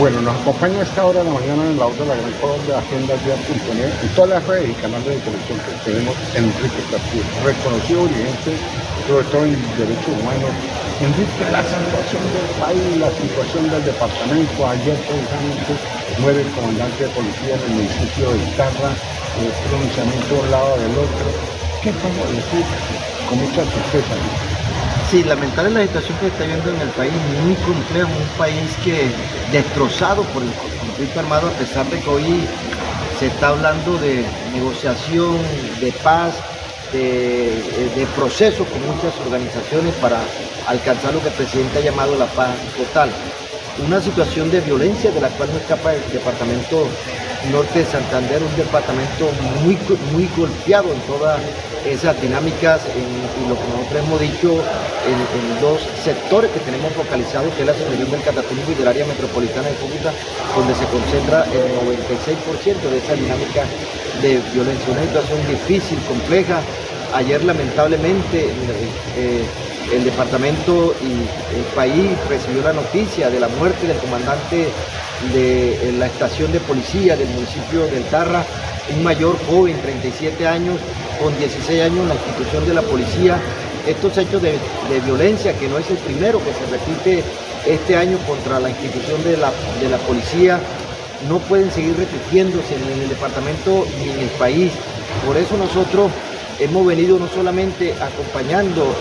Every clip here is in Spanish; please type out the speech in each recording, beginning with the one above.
Bueno, nos acompaña a esta hora de la mañana en la hora de la Gran Colombia, Agenda Día.net y todas las redes y canales de televisión que tenemos. Enrique Castillo, reconocido dirigente, sobre todo en derechos humanos. Enrique, la situación del país, la situación del departamento. Ayer precisamente muere el comandante de policía en el municipio de Tarra, pronunciamiento de un lado del otro. ¿Qué podemos decir? Con mucha tristeza, ¿no? Sí, lamentable la situación que está viendo en el país, muy complejo, un país que destrozado por el conflicto armado, a pesar de que hoy se está hablando de negociación, de paz, de proceso con muchas organizaciones para alcanzar lo que el presidente ha llamado la paz total. Una situación de violencia de la cual no escapa el departamento norte de Santander, un departamento muy golpeado en todas esas dinámicas y lo que nosotros hemos dicho en dos sectores que tenemos focalizados, que es la subregión del Catatumbo y del área metropolitana de Cúcuta, donde se concentra el 96% de esa dinámica de violencia. Una situación difícil, compleja. Ayer lamentablemente el departamento y el país recibió la noticia de la muerte del comandante de la estación de policía del municipio del Tarra, un mayor joven, 37 años, con 16 años en la institución de la policía. Estos hechos de violencia, que no es el primero que se repite este año contra la institución de la policía, no pueden seguir repitiéndose en el departamento ni en el país. Por eso nosotros hemos venido no solamente acompañando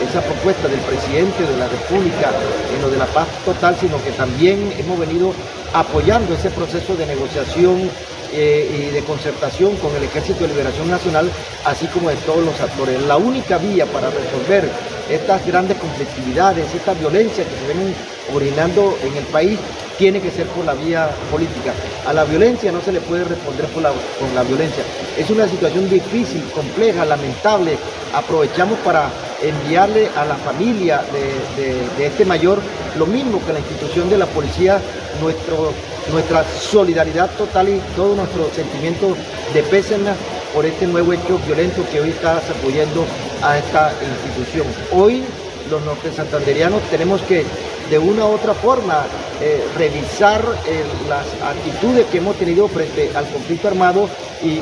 esa propuesta del presidente de la República en lo de la paz total, sino que también hemos venido apoyando ese proceso de negociación y de concertación con el Ejército de Liberación Nacional, así como de todos los actores. La única vía para resolver estas grandes conflictividades, estas violencias que se ven originando en el país, tiene que ser por la vía política. A la violencia no se le puede responder con la violencia. Es una situación difícil, compleja, lamentable. Aprovechamos para enviarle a la familia de este mayor lo mismo que la institución de la policía, nuestra solidaridad total y todo nuestro sentimiento de pésame por este nuevo hecho violento que hoy está sacudiendo a esta institución. Hoy los norte santanderianos tenemos que de una u otra forma revisar las actitudes que hemos tenido frente al conflicto armado y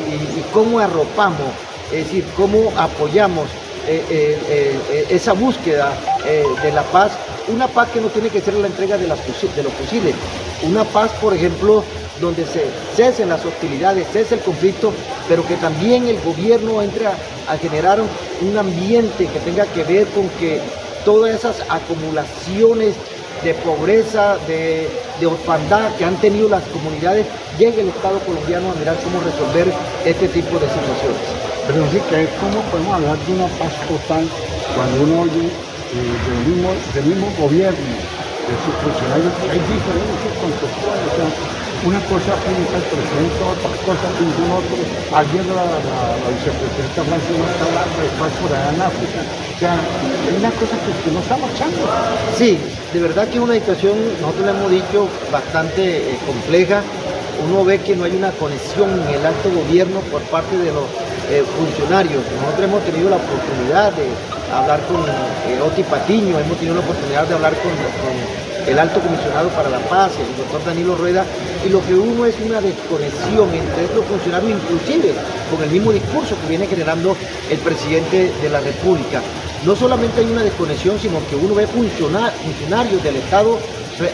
cómo arropamos, es decir, cómo apoyamos esa búsqueda de la paz. Una paz que no tiene que ser la entrega de los fusiles, una paz, por ejemplo, donde se cesen las hostilidades, cese el conflicto, pero que también el gobierno entre a generar un ambiente que tenga que ver con que todas esas acumulaciones de pobreza, de orfandad que han tenido las comunidades, llegue el Estado colombiano a mirar cómo resolver este tipo de situaciones. Pero sí que ¿cómo podemos hablar de una paz total cuando uno oye del mismo gobierno, de sus funcionarios, que hay diferencias conceptuales? O sea, una cosa piensa el presidente, otra cosa piensa un otro. Ayer la vicepresidenta Francia no está hablando de paz por allá en África. O sea, es una cosa que no está marchando. Sí, de verdad que es una situación, nosotros le hemos dicho, bastante compleja. Uno ve que no hay una conexión en el alto gobierno por parte de los funcionarios. Nosotros hemos tenido la oportunidad de hablar con Oti Patiño, hemos tenido la oportunidad de hablar con el alto comisionado para la paz, el doctor Danilo Rueda, y lo que uno es una desconexión entre estos funcionarios, inclusive con el mismo discurso que viene generando el presidente de la República. No solamente hay una desconexión, sino que uno ve funcionarios del Estado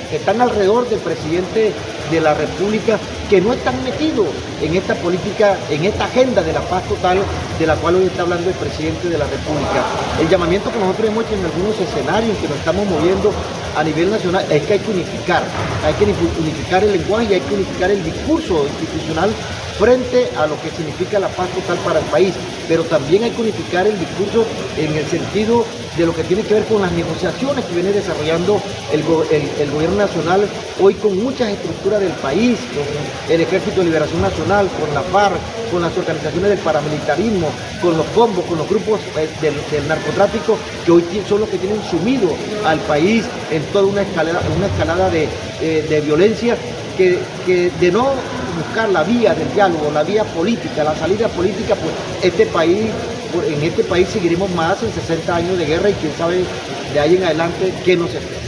que están alrededor del presidente de la República, que no están metidos en esta política, en esta agenda de la paz total de la cual hoy está hablando el presidente de la República. El llamamiento que nosotros hemos hecho en algunos escenarios que nos estamos moviendo a nivel nacional es que hay que unificar el lenguaje y hay que unificar el discurso institucional frente a lo que significa la paz total para el país, pero también hay que unificar el discurso en el sentido de lo que tiene que ver con las negociaciones que viene desarrollando el gobierno nacional hoy con muchas estructuras del país, con el Ejército de Liberación Nacional, con la FARC, con las organizaciones del paramilitarismo, con los combos, con los grupos del narcotráfico, que hoy son los que tienen sumido al país en toda una escalada de violencia que de no buscar la vía del diálogo, la vía política, la salida política, pues en este país seguiremos más en 60 años de guerra y quién sabe de ahí en adelante qué nos espera.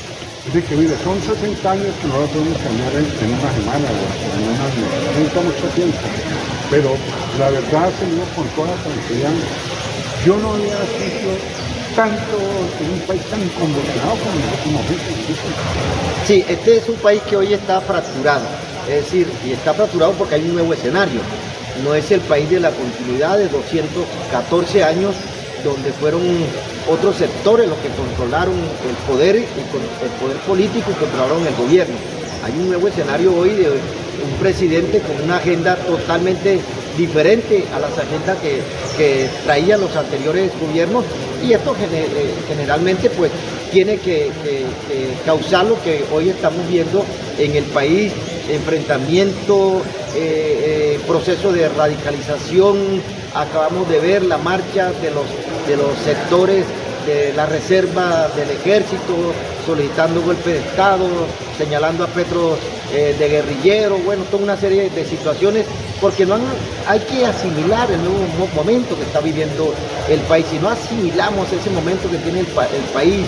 de que mire, son 60 años que no lo podemos cambiar en una semana o en un año, necesita mucho tiempo, pero la verdad, señor, con toda tranquilidad, yo no había visto tanto en un país tan convulsionado como en los últimos meses. Sí, este es un país que hoy está fracturado, es decir, y está fracturado porque hay un nuevo escenario. No es el país de la continuidad de 214 años donde fueron otros sectores los que controlaron el poder, el poder político y controlaron el gobierno. Hay un nuevo escenario hoy de un presidente con una agenda totalmente diferente a las agendas que traían los anteriores gobiernos, y esto generalmente pues tiene que causar lo que hoy estamos viendo en el país: enfrentamiento, proceso de radicalización. Acabamos de ver la marcha de los sectores de la reserva del ejército solicitando golpe de Estado, señalando a Petro de guerrillero, bueno, toda una serie de situaciones, porque hay que asimilar el nuevo momento que está viviendo el país. Si no asimilamos ese momento que tiene el país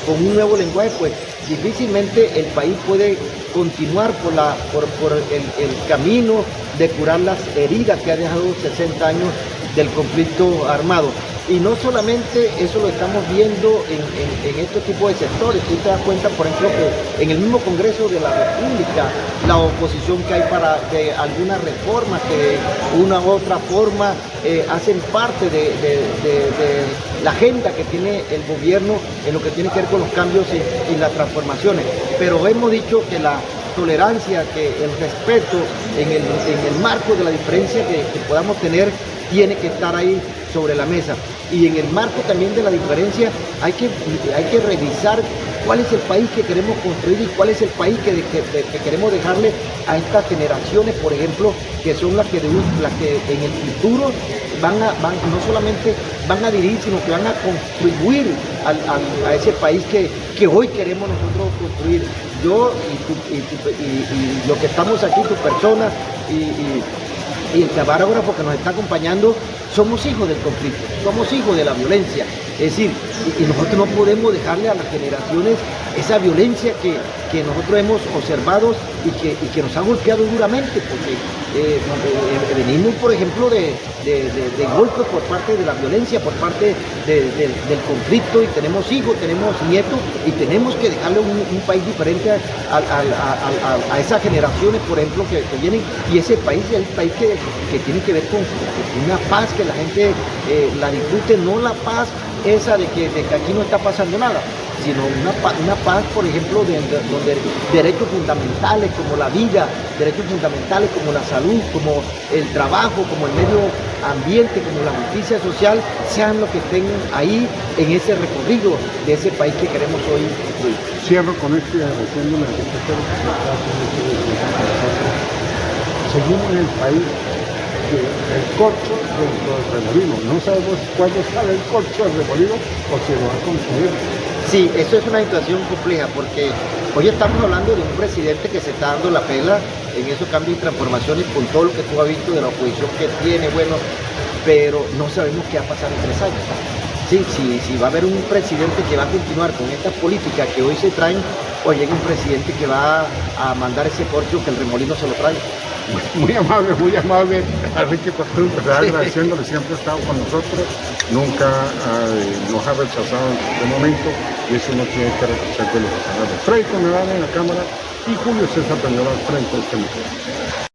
con un nuevo lenguaje, pues difícilmente el país puede continuar por el camino de curar las heridas que ha dejado 60 años del conflicto armado. Y no solamente eso lo estamos viendo en este tipo de sectores. Tú te das cuenta, por ejemplo, que en el mismo Congreso de la República, la oposición que hay para algunas reformas que de una u otra forma hacen parte de la agenda que tiene el gobierno en lo que tiene que ver con los cambios y las transformaciones. Pero hemos dicho que la tolerancia, que el respeto en el marco de la diferencia que podamos tener, tiene que estar ahí sobre la mesa. Y en el marco también de la diferencia hay que revisar cuál es el país que queremos construir y cuál es el país que queremos dejarle a estas generaciones, por ejemplo, que son las que en el futuro no solamente van a dirigir, sino que van a contribuir a ese país que hoy queremos nosotros construir. Yo y lo que estamos aquí, tu persona y el camarógrafo que nos está acompañando, somos hijos del conflicto, somos hijos de la violencia. Es decir, y nosotros no podemos dejarle a las generaciones esa violencia que nosotros hemos observado y que nos ha golpeado duramente, porque venimos, por ejemplo, de golpes por parte de la violencia, por parte del conflicto, y tenemos hijos, tenemos nietos, y tenemos que dejarle un país diferente a esas generaciones, por ejemplo, que vienen. Y ese país es el país que tiene que ver con una paz, que la gente la disfrute, no la paz esa de que aquí no está pasando nada, sino una paz, por ejemplo, donde derechos fundamentales como la vida, derechos fundamentales como la salud, como el trabajo, como el medio ambiente, como la justicia social, sean los que estén ahí en ese recorrido de ese país que queremos hoy construir. Cierro con este resumen. Seguimos en el país el corcho dentro del remolino. No sabemos cuándo sale el corcho del remolino o si lo va a consumir. Sí, eso es una situación compleja, porque hoy estamos hablando de un presidente que se está dando la pela en esos cambios y transformaciones con todo lo que tú has visto de la oposición que tiene, bueno, pero no sabemos qué va a pasar en 3 años. Sí, si va a haber un presidente que va a continuar con estas políticas que hoy se traen, o llega un presidente que va a mandar ese corcho que el remolino se lo trae. Muy amable, Enrique Costul, agradeciéndole, siempre ha estado con nosotros, nunca nos ha rechazado en este momento, y eso no tiene que reconocer de los canales. Freddy Conedal en la cámara y Julio César Peñola al frente de este micrófono.